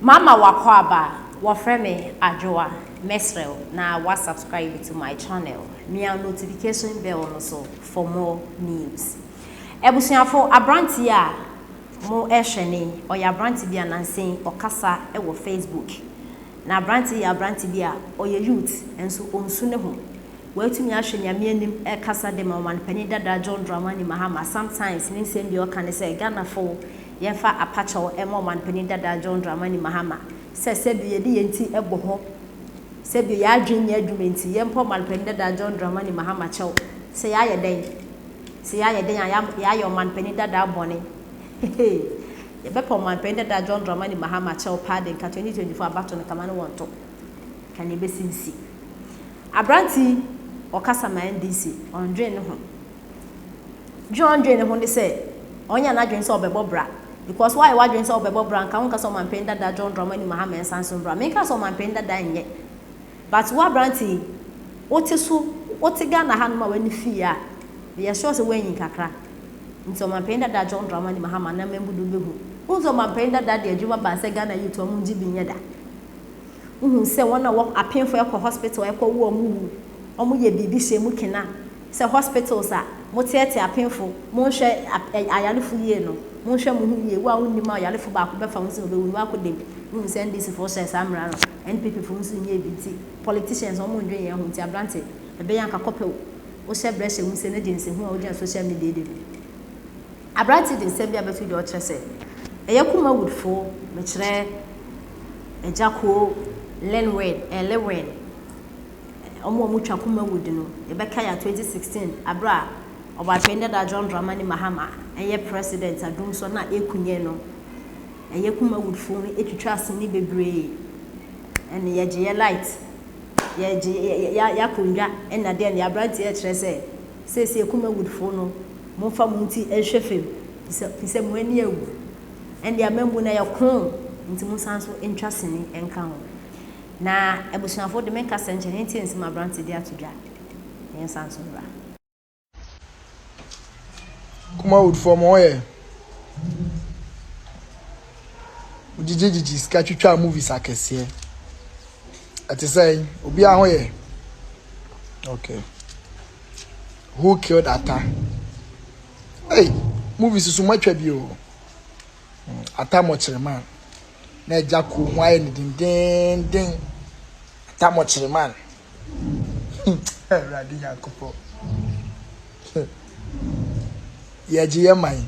Mama wakwaba, wafreme Ajoa, Mesrel, na wa subscribe to my channel. Mia notification bell also for more news. Ebusuafo abranti a mo ehwene oya abranti bia nansen okasa e wo Facebook. Na abranti bia oya youth enso onsu ne ho. Watumi ahwe nyame anim e kasa de ma man pani dada John Dramani Mahama sometimes nin sem bi okane say Ghana fo yemfa apacho e mo man pani dada John Dramani Mahama se bi yedi yenti ebo ho se bi ya adwenya adwumenti yempo man pani dada John Dramani Mahama chew se ya yeden ya yo man pani dada bone ye bepo man pani dada John Dramani Mahama chew pardon ka 2024 abato ne kamane wonto kan e besinsi abranti okasa ma NDC ondwe ne ho John Dre ne ho ne say onya na dwen say obebo bra because why dwen say obebo bra nka wonka so man penda da John Dramani Mahama ensanso bra me nka so man penda da nye but wa abranti wote Ghana ha no ma wani fi a ye sure say wanyi kakra nti man penda da John Dramani Mahama na membudu behu unzo man penda da de adwuma ba say Ghana youth omu nji bi nye da se wona wo apemfo ekọ hospital ekọ wo mu omu ye bibi hye mu kena se hospitals a mo tiete apemfo mo hwe ayalefo ye no mo hwe mo hu ye wa wonni ma ayalefo ba ko befa won se obewu wa ko dem mo se NDC for se samra no NPP for won ye biti politicians omu ndwe ye hu ti abrante ebe yan ka kope wo hye breshe won se na jense hu a wo jan social media de abrante de se bia betu de o kire se eye Kumawood fo me kire ejako Lewen omo mutwa Kumawood no ebeka ya 2016 abra oba pende da John Dramani Mahama eye president adum so na ekunye no eye Kumawood fo no etwitwa asini bebre ene ye light ya kunja ena de ne abranti e kire se Kumawood fo no mo fa munti ehwefem pise mo ani awu ende amembu na yakon nti mo sanso entwasini enka ho na ebusuafo de menka senchene ntiensi ma branti de atodwa yen sanso bra Kumawood for moye ujijiji skatwitwa movies akese ati say obi ahoye okay who killed Ata hey movies so matwa bi o Ata mochreman na ejako ho aye ni den Ata mochreman radi yakopo yeji yemai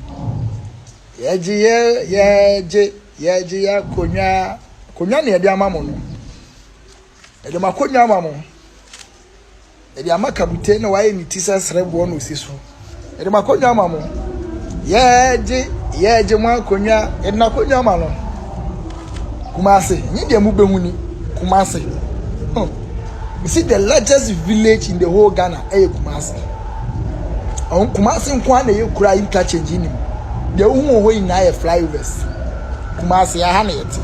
yeji ya konya ne ede amamo no ede makonya amamo ede amakabute na waye ni tisa srebo no siso ede makonya amamo yeji mo akonya ede na konya amamo Kumasi nyi de mu behuni Kumasi you see the largest village in the whole Ghana Kumasi on Kumasi nkwa na ye kura interchange ni de uhu ho ina ye flyovers Kumasi ya ha na yete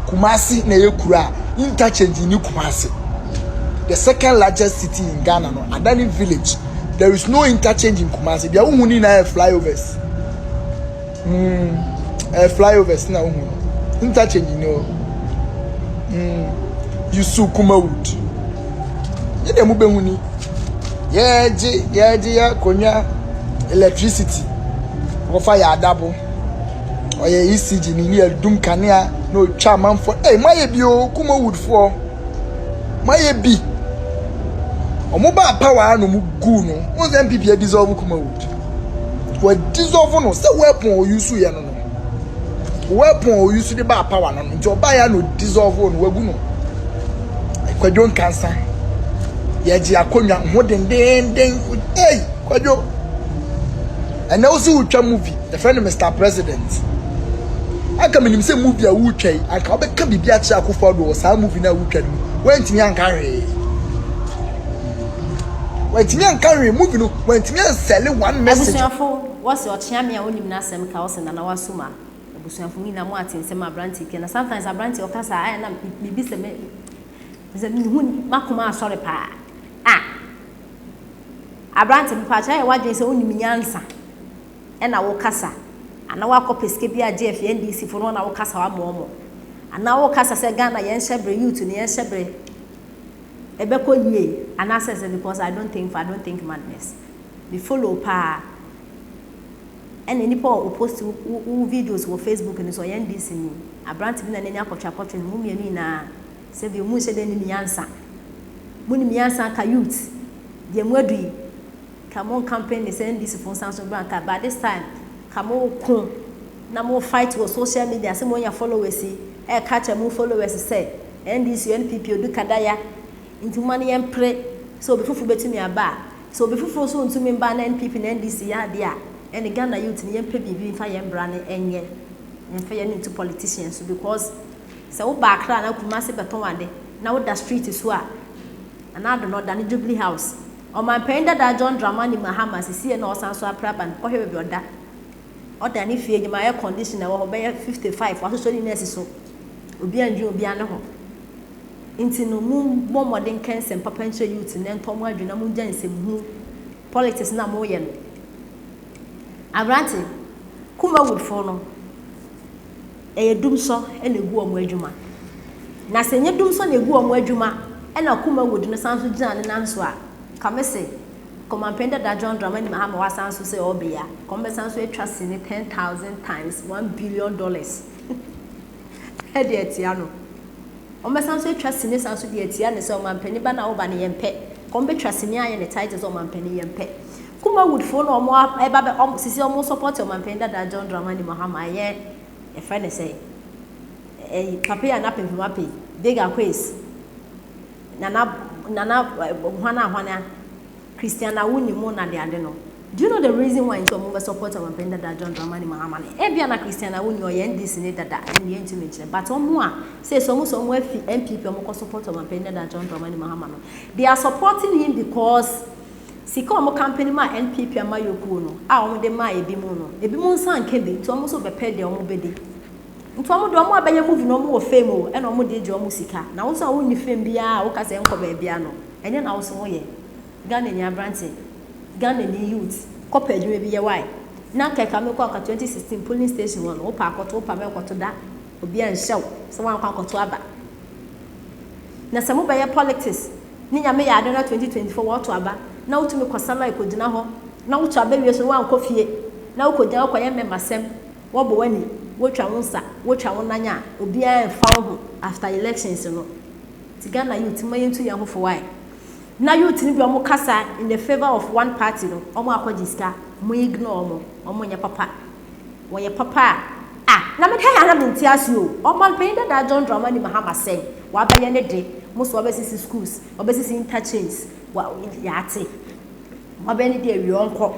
Kumasi na ye kura interchange ni Kumasi the second largest city in Ghana no Adani village there is no interchange in Kumasi de uhu ni na ye flyovers flyovers na uhu interchange no you su Kumawood ye dem behuni yeji ya konya electricity wo fa ya adabo oye ECG ni adum kanea no twa manfo maye bi o Kumawood fo maye bi omo ba power no mu gu no won se MPP dissolve Kumawood wo dissolve no se weapon o use ye no weapon o use the ba power no nti oba ya no dissolve no wagu no kwadon cancer yeji akonya ho den kwadwo and also utwa movie the friend Mr. President aka minim say movie a wutwai aka obeka bibia a kira akofo do sa movie na wutwa no wantimi anka hwe movie no wantimi sell one message ebusuafo wose ochiame a onim na asem ka wose na wasuma ebusuafo ni na mo atensem abranti ke na sometimes abranti okasa aya na bibi se me hun makoma sorry pa abranti pa cha ya wadwe se onim nyansa e na wo kasa ana wa kopeske bia JF NDC fo no na wo kasa wa momo and now kasa say Ghana yen shebre youth ni yen shebre ebeko yie and I say because I don't think madness we follow pa and any people post videos on Facebook and so NDC ni abrant bi na nenya akotwa mu mienu na say bi mu shede ni miansa mu ni miansa ka youth de mu adui come on campaign is NDC for Sanso Branca by this time come on na mo fight with social media say mo ya followers e catch mo followers say NDC NPP odu kadaya into money and pray so before betimi aba so before so ntumi mba na NPP na NDC ya dia and Ghana youth ni yempe bibi fa yembra ne enye yemfa ye into politicians because say wo ba akra na Kumasi beton wade na wo da street so a na do no da ne Jubilee House o man penda da John Dramani Mahama sisi na osan so apraban ko hwe be oda oda ni fie nyima air conditioner wo be 55 waso so ni nurse so obi anju obi ane ho inti no mu modern cancer papa nche youth ne ntom adwuna mu gyansem hu politics na mo ye no abrante Kumawood for no e dum so e na egu omo adwuma na senye dum so na egu omo adwuma e na Kumawood no sanso gina ne nanso a kamese Incompetent da John Dramani Mahama wasanso say obeya kombesanso e trust in 10,000 times $1 billion head etia no ombesanso e trust in sanso de etia ne say o mampani ba na wo ba ne yempe kombe trust ni aye ne titles o mampani yempe Kumawood for no omo eba be sisi omo support o mampani da John Dramani Mahama ye e friend say papa ya na pemfo mape bigger quiz nana hwana Christiana wuni mo na de ade no. Do you know the reason why into mo support our Penda da John Dramani Mahama? E bia na Christiana wuni o ye NDC ne dada and ye intimate but omo a say so mo afi MPP omo support our Penda da John Dramani Mahama no. They are supporting him because sika omo campaign ma NPP amayoku no a omo de ma ebi mo no. Ebi mo nsan kebe to omo so be pe de omo bedi. Nto omo do omo abeye movie no omo wo fame o e na omo de omo sika. Na wo so woni fame bia wo ka se enko ba bia no. Enye na wo so wo ye Ghana ni abrante Ghana ni youth kopa adwuma bi ye why na keka me kwa 2016 polling station one wo pa akoto wo pa me akoto da obi an hyew so wan kwa akoto aba na samu ba ye politics ni nya me ya ade na 2024 wo to aba na wo tumi kwasala ikogina ho na wo to aba wie so wan kofie na wo kogina kwa ye memasem wo bo wani wo twa wonsa wo twa wonanya obi an fa ho after elections no ti Ghana youth mayentu ya ho for why na youth ni bi omo kasa in the favor of one party no omo akwajiska mo ignore omo nya papa wo ye papa na me kai ana binti asio omo penda da John Dramani Mahama say wa ba ye ne de mo so obesisi schools obesisi interchange wa yate mo ba ne de awi onko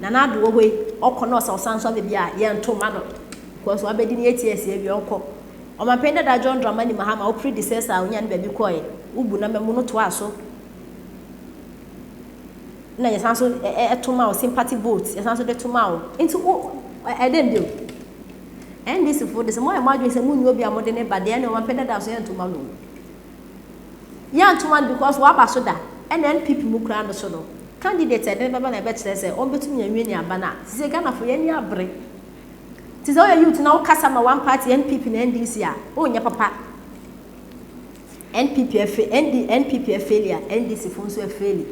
na do hoi okono so sanso be bia ye ntoma no because wa be di ne ATS awi onko omo penda da John Dramani Mahama o predecessor onya ne ba bi koye ubu na memu no to aso na yesanso etoma o sympathy vote yesanso de toma o into dem do and this for this mo imagine say munyo bi amode ne bade na o penda da so yentoma no yentoma because wa ba so da and NPP mu kra no so no candidate e de baba na be kire say o betumi anwe ni aba na se Ghana for ye ni abre ti so youth na o kasa ma one party NPP na NDC a o nya papa NPP failure, NDC fonso failure.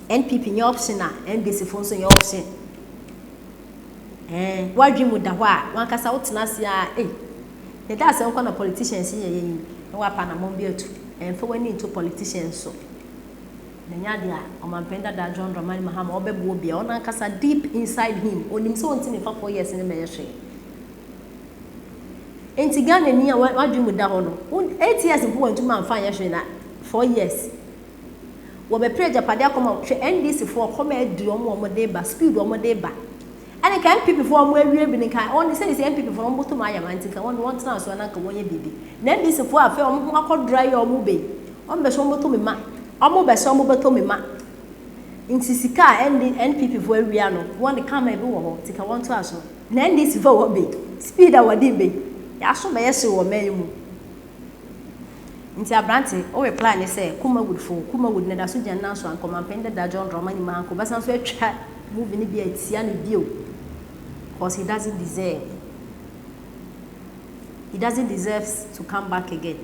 NPP nya option na NDC fonso nya option. Wadwimu da ho a wan kasa wotena se a ne da se na politicians ye na wa pa na mo bi atu. Fa wani into politicians so. Na nya dia o man penda da John Dramani Mahama obebo obi a ona kasa deep inside him. Onim so ontimi fa 4 years ne me ye hwe. Enti Ghana ni a wadwimu da ho no 8 years mpo wantuma amfa anya hwe na 4 years wo be pray japade akoma hwe NDC for koma adu omo de ba speed omo de ba ane kan NPP for omo awie bi nka on say NPP for omo to ma yamanti ka won want na so na ka wonye bibi na NDC for afa omo akodry omo be omo be so omo to me ma omo be so omo be to me ma nti sika NPP for awie no won come e bi wo ho tika won to aso na NDC for wo be speed a wadi be ya so be yesi wo mayimu nti abrante o reply ne say Kumawood ne da so gyan so Incompetent da John Dramani Mahama ko besan so atwa movie ne bi atia ne bio because he doesn't deserve he doesn't deserve to come back again.